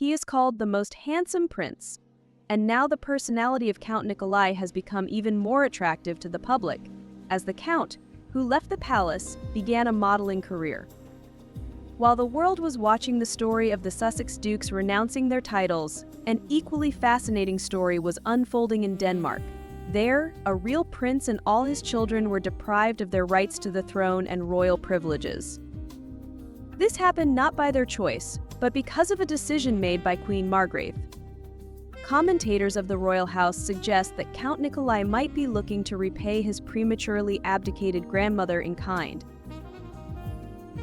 He is called the most handsome prince, and now the personality of Count Nikolai has become even more attractive to the public, as the Count, who left the palace, began a modeling career. While the world was watching the story of the Sussex dukes renouncing their titles, an equally fascinating story was unfolding in Denmark. There, a real prince and all his children were deprived of their rights to the throne and royal privileges. This happened not by their choice, but because of a decision made by Queen Margrethe. Commentators of the royal house suggest that Count Nikolai might be looking to repay his prematurely abdicated grandmother in kind.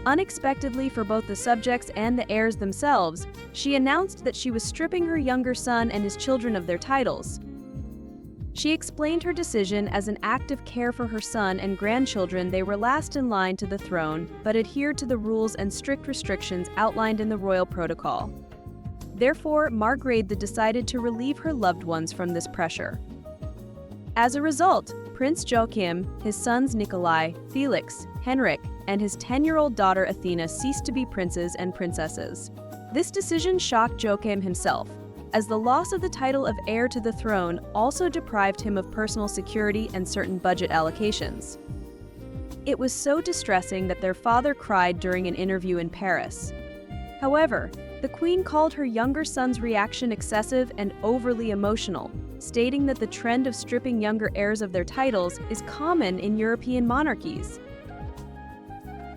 Unexpectedly for both the subjects and the heirs themselves, she announced that she was stripping her younger son and his children of their titles. She explained her decision as an act of care for her son and grandchildren. They were last in line to the throne, but adhered to the rules and strict restrictions outlined in the royal protocol. Therefore, Margrethe decided to relieve her loved ones from this pressure. As a result, Prince Joachim, his sons Nikolai, Felix, Henrik, and his 10-year-old daughter Athena ceased to be princes and princesses. This decision shocked Joachim himself, as the loss of the title of heir to the throne also deprived him of personal security and certain budget allocations. It was so distressing that their father cried during an interview in Paris. However, the Queen called her younger son's reaction excessive and overly emotional, stating that the trend of stripping younger heirs of their titles is common in European monarchies.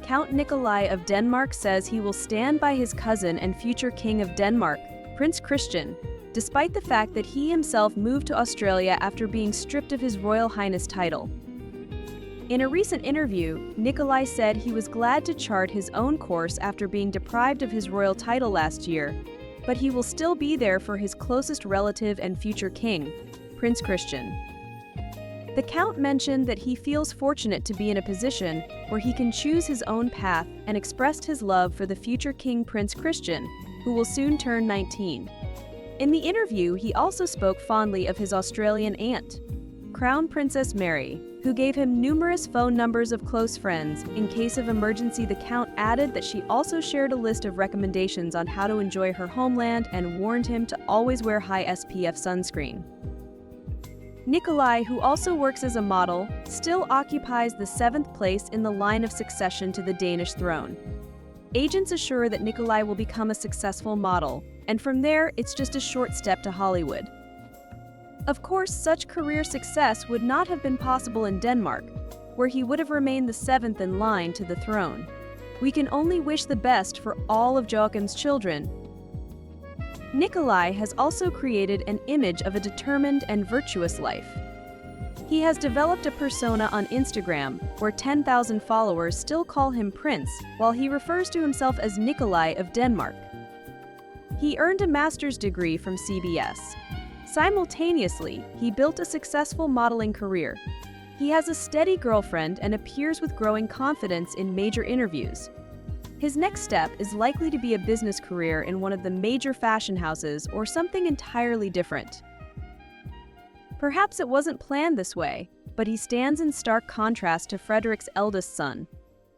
Count Nikolai of Denmark says he will stand by his cousin and future King of Denmark, Prince Christian, despite the fact that he himself moved to Australia after being stripped of his Royal Highness title. In a recent interview, Nikolai said he was glad to chart his own course after being deprived of his royal title last year, but he will still be there for his closest relative and future king, Prince Christian. The Count mentioned that he feels fortunate to be in a position where he can choose his own path and expressed his love for the future King Prince Christian, who will soon turn 19. In the interview, he also spoke fondly of his Australian aunt, Crown Princess Mary, who gave him numerous phone numbers of close friends. In case of emergency, the Count added that she also shared a list of recommendations on how to enjoy her homeland and warned him to always wear high SPF sunscreen. Nikolai, who also works as a model, still occupies the 7th place in the line of succession to the Danish throne. Agents assure that Nikolai will become a successful model, and from there, it's just a short step to Hollywood. Of course, such career success would not have been possible in Denmark, where he would have remained the 7th in line to the throne. We can only wish the best for all of Joachim's children. Nikolai has also created an image of a determined and virtuous life. He has developed a persona on Instagram where 10,000 followers still call him Prince, while he refers to himself as Nikolai of Denmark. He earned a master's degree from CBS. Simultaneously, he built a successful modeling career. He has a steady girlfriend and appears with growing confidence in major interviews. His next step is likely to be a business career in one of the major fashion houses or something entirely different. Perhaps it wasn't planned this way, but he stands in stark contrast to Frederik's eldest son.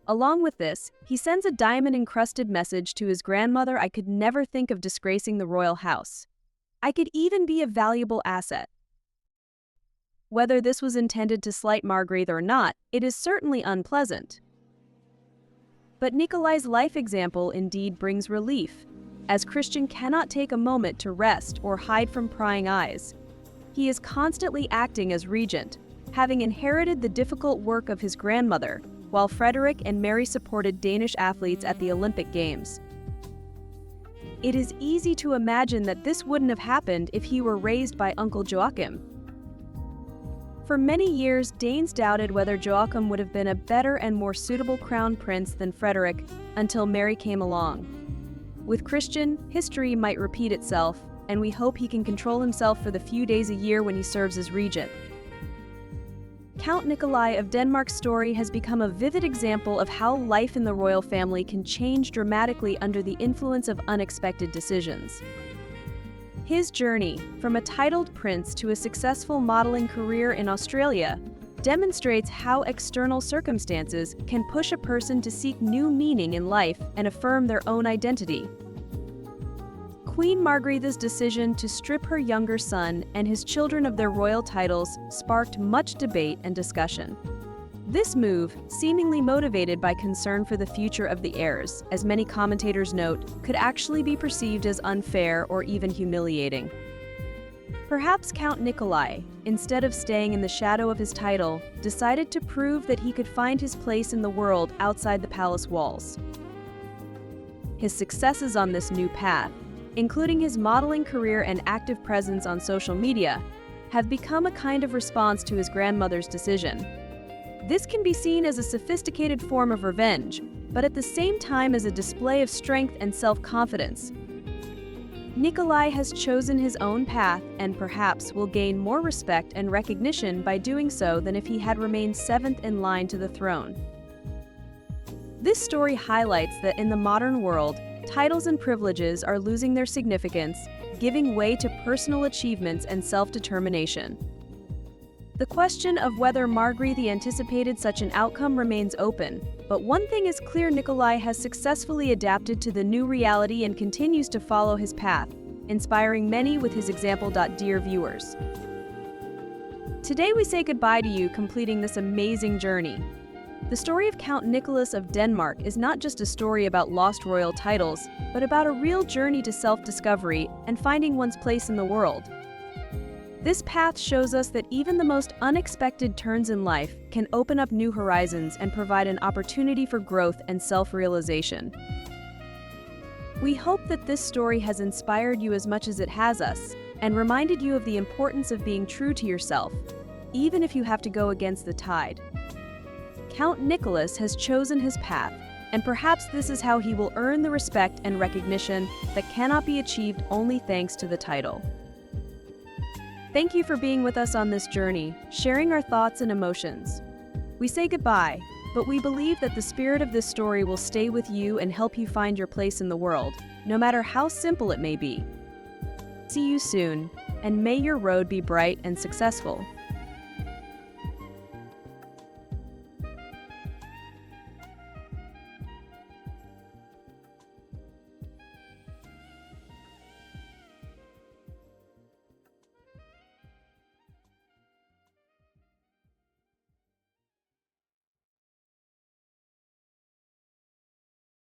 Along with this, he sends a diamond-encrusted message to his grandmother: "I could never think of disgracing the royal house. I could even be a valuable asset." Whether this was intended to slight Margrethe or not, it is certainly unpleasant. But Nikolai's life example indeed brings relief, as Christian cannot take a moment to rest or hide from prying eyes. He is constantly acting as regent, having inherited the difficult work of his grandmother, while Frederik and Mary supported Danish athletes at the Olympic Games. It is easy to imagine that this wouldn't have happened if he were raised by Uncle Joachim. For many years, Danes doubted whether Joachim would have been a better and more suitable crown prince than Frederik until Mary came along. With Christian, history might repeat itself, and we hope he can control himself for the few days a year when he serves as regent. Count Nikolai of Denmark's story has become a vivid example of how life in the royal family can change dramatically under the influence of unexpected decisions. His journey, from a titled prince to a successful modeling career in Australia, demonstrates how external circumstances can push a person to seek new meaning in life and affirm their own identity. Queen Margrethe's decision to strip her younger son and his children of their royal titles sparked much debate and discussion. This move, seemingly motivated by concern for the future of the heirs, as many commentators note, could actually be perceived as unfair or even humiliating. Perhaps Count Nikolai, instead of staying in the shadow of his title, decided to prove that he could find his place in the world outside the palace walls. His successes on this new path, including his modeling career and active presence on social media, have become a kind of response to his grandmother's decision. This can be seen as a sophisticated form of revenge, but at the same time as a display of strength and self-confidence. Nikolai has chosen his own path and perhaps will gain more respect and recognition by doing so than if he had remained seventh in line to the throne. This story highlights that in the modern world, titles and privileges are losing their significance, giving way to personal achievements and self-determination. The question of whether Margrethe anticipated such an outcome remains open, but one thing is clear: Nikolai has successfully adapted to the new reality and continues to follow his path, inspiring many with his example. Dear viewers, today we say goodbye to you, completing this amazing journey. The story of Count Nicholas of Denmark is not just a story about lost royal titles, but about a real journey to self-discovery and finding one's place in the world. This path shows us that even the most unexpected turns in life can open up new horizons and provide an opportunity for growth and self-realization. We hope that this story has inspired you as much as it has us, and reminded you of the importance of being true to yourself, even if you have to go against the tide. Count Nicholas has chosen his path, and perhaps this is how he will earn the respect and recognition that cannot be achieved only thanks to the title. Thank you for being with us on this journey, sharing our thoughts and emotions. We say goodbye, but we believe that the spirit of this story will stay with you and help you find your place in the world, no matter how simple it may be. See you soon, and may your road be bright and successful.